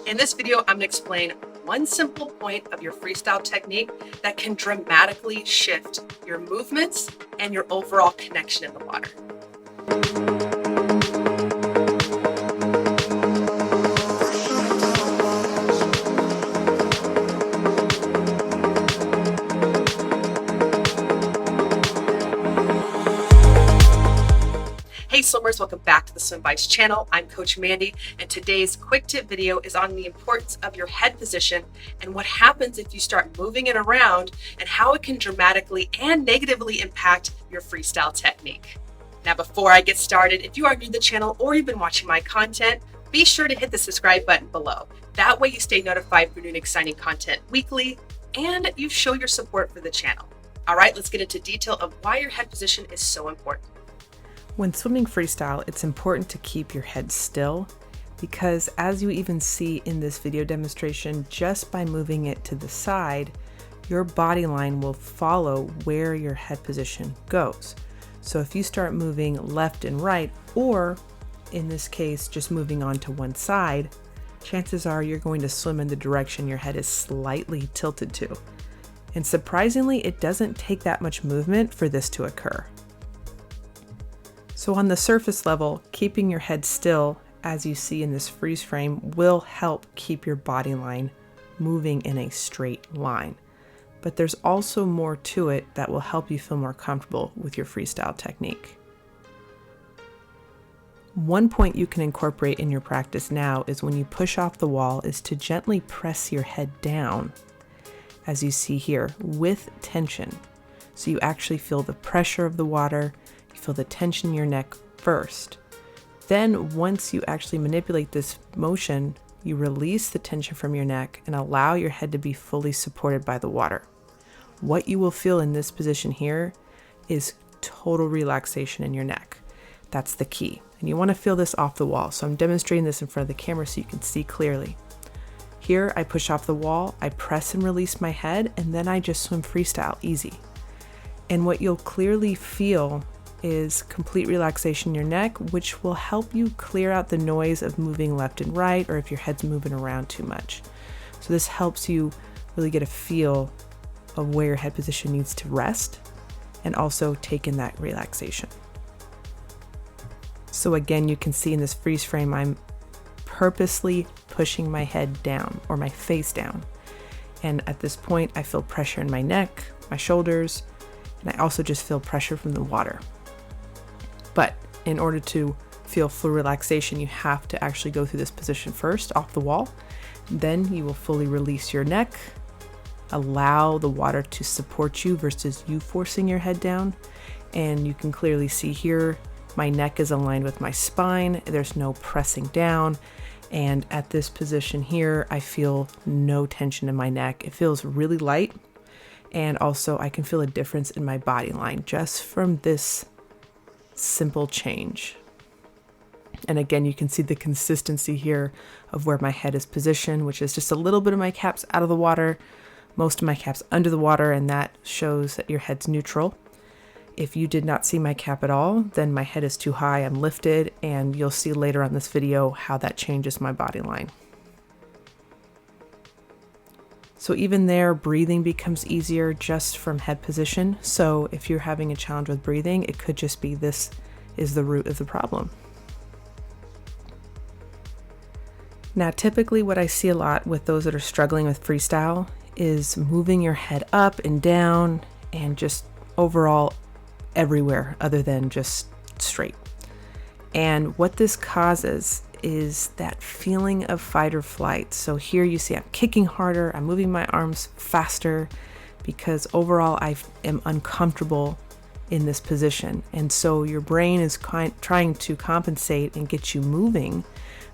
In this video, I'm going to explain one simple point of your freestyle technique that can dramatically shift your movements and your overall connection in the water. Hey swimmers, welcome back to the Swim Bites channel. I'm Coach Mandy, and today's quick tip video is on the importance of your head position and what happens if you start moving it around and how it can dramatically and negatively impact your freestyle technique. Now, before I get started, if you are new to the channel or you've been watching my content, be sure to hit the subscribe button below. That way you stay notified for new and exciting content weekly and you show your support for the channel. All right, let's get into detail of why your head position is so important. When swimming freestyle, it's important to keep your head still because, as you even see in this video demonstration, just by moving it to the side, your body line will follow where your head position goes. So if you start moving left and right, or in this case, just moving on to one side, chances are you're going to swim in the direction your head is slightly tilted to. And surprisingly, it doesn't take that much movement for this to occur. So on the surface level, keeping your head still, as you see in this freeze frame, will help keep your body line moving in a straight line. But there's also more to it that will help you feel more comfortable with your freestyle technique. One point you can incorporate in your practice now is when you push off the wall is to gently press your head down, as you see here, with tension. So you actually feel the pressure of the water. Feel the tension in your neck first. Then once you actually manipulate this motion, you release the tension from your neck and allow your head to be fully supported by the water. What you will feel in this position here is total relaxation in your neck. That's the key. And you want to feel this off the wall. So I'm demonstrating this in front of the camera so you can see clearly. Here I push off the wall, I press and release my head, and then I just swim freestyle, easy. And what you'll clearly feel is complete relaxation in your neck, which will help you clear out the noise of moving left and right, or if your head's moving around too much. So this helps you really get a feel of where your head position needs to rest and also take in that relaxation. So again, you can see in this freeze frame, I'm purposely pushing my head down or my face down. And at this point, I feel pressure in my neck, my shoulders, and I also just feel pressure from the water. But in order to feel full relaxation, you have to actually go through this position first off the wall. Then you will fully release your neck, allow the water to support you versus you forcing your head down. And you can clearly see here, my neck is aligned with my spine. There's no pressing down. And at this position here, I feel no tension in my neck. It feels really light. And also I can feel a difference in my body line just from this simple change. And again, you can see the consistency here of where my head is positioned, which is just a little bit of my caps out of the water, most of my caps under the water, and that shows that your head's neutral. If you did not see my cap at all, then my head is too high, I'm lifted, and you'll see later on this video how that changes my body line. So even there, breathing becomes easier just from head position. So if you're having a challenge with breathing, it could just be this is the root of the problem. Now, typically what I see a lot with those that are struggling with freestyle is moving your head up and down and just overall everywhere other than just straight. And what this causes is that feeling of fight or flight. So here you see I'm kicking harder, I'm moving my arms faster because overall I am uncomfortable in this position. And so your brain is trying to compensate and get you moving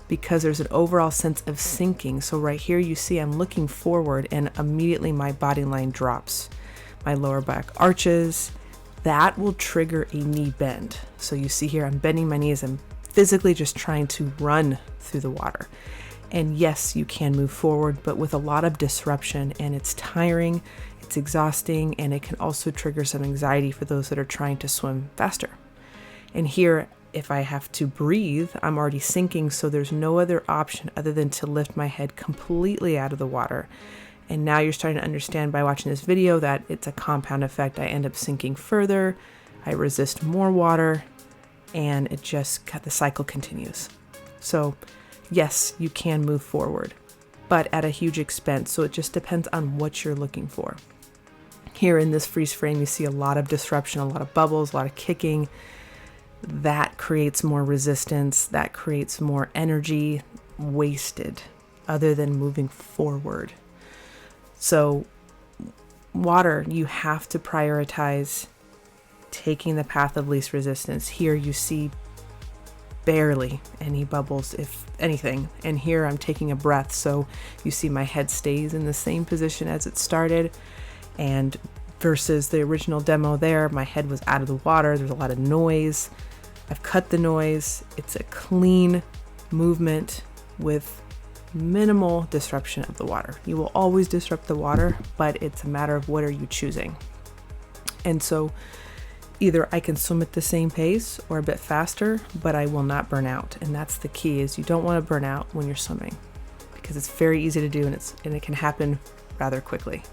because there's an overall sense of sinking. So right here you see I'm looking forward and immediately my body line drops. My lower back arches. That will trigger a knee bend. So you see here I'm bending my knees, I'm physically just trying to run through the water. And yes, you can move forward, but with a lot of disruption, and it's tiring, it's exhausting, and it can also trigger some anxiety for those that are trying to swim faster. And here if I have to breathe, I'm already sinking, so there's no other option other than to lift my head completely out of the water. And now you're starting to understand by watching this video that it's a compound effect. I end up sinking further, I resist more water, and the cycle continues. So yes, you can move forward, but at a huge expense. So it just depends on what you're looking for. Here in this freeze frame, you see a lot of disruption, a lot of bubbles, a lot of kicking. That creates more resistance, that creates more energy wasted other than moving forward. So water, you have to prioritize taking the path of least resistance. Here you see barely any bubbles, if anything. And here I'm taking a breath, so you see my head stays in the same position as it started. And versus the original demo there, my head was out of the water. There's a lot of noise. I've cut the noise. It's a clean movement with minimal disruption of the water. You will always disrupt the water, but it's a matter of what are you choosing. And so either I can swim at the same pace or a bit faster, but I will not burn out. And that's the key, is you don't want to burn out when you're swimming, because it's very easy to do and it can happen rather quickly.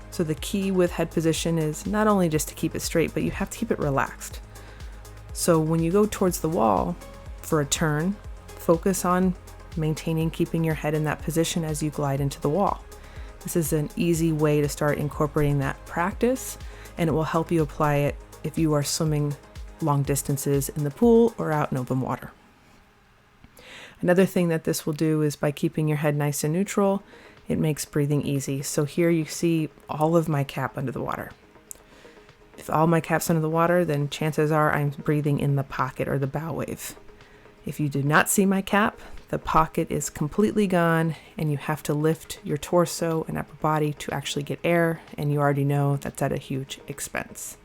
So the key with head position is not only just to keep it straight, but you have to keep it relaxed. So when you go towards the wall for a turn, focus on keeping your head in that position as you glide into the wall. This is an easy way to start incorporating that practice, and it will help you apply it if you are swimming long distances in the pool or out in open water. Another thing that this will do is by keeping your head nice and neutral, it makes breathing easy. So here you see all of my cap under the water. If all my cap's under the water, then chances are I'm breathing in the pocket or the bow wave. If you do not see my cap, the pocket is completely gone, and you have to lift your torso and upper body to actually get air, and you already know that's at a huge expense.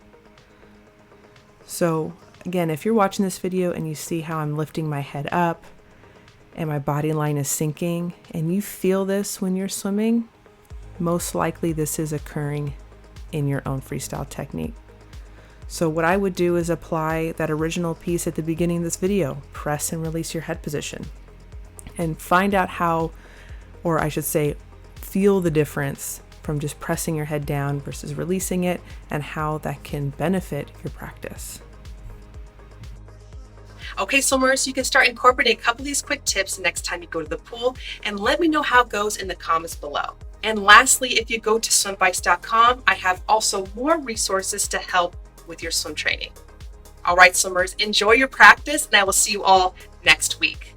So again, if you're watching this video and you see how I'm lifting my head up and my body line is sinking, and you feel this when you're swimming, most likely this is occurring in your own freestyle technique. So what I would do is apply that original piece at the beginning of this video, press and release your head position, and find out how, or I should say, feel the difference from just pressing your head down versus releasing it, and how that can benefit your practice. Okay, swimmers, you can start incorporating a couple of these quick tips next time you go to the pool, and let me know how it goes in the comments below. And lastly, if you go to swimbikes.com, I have also more resources to help with your swim training. All right, swimmers, enjoy your practice, and I will see you all next week.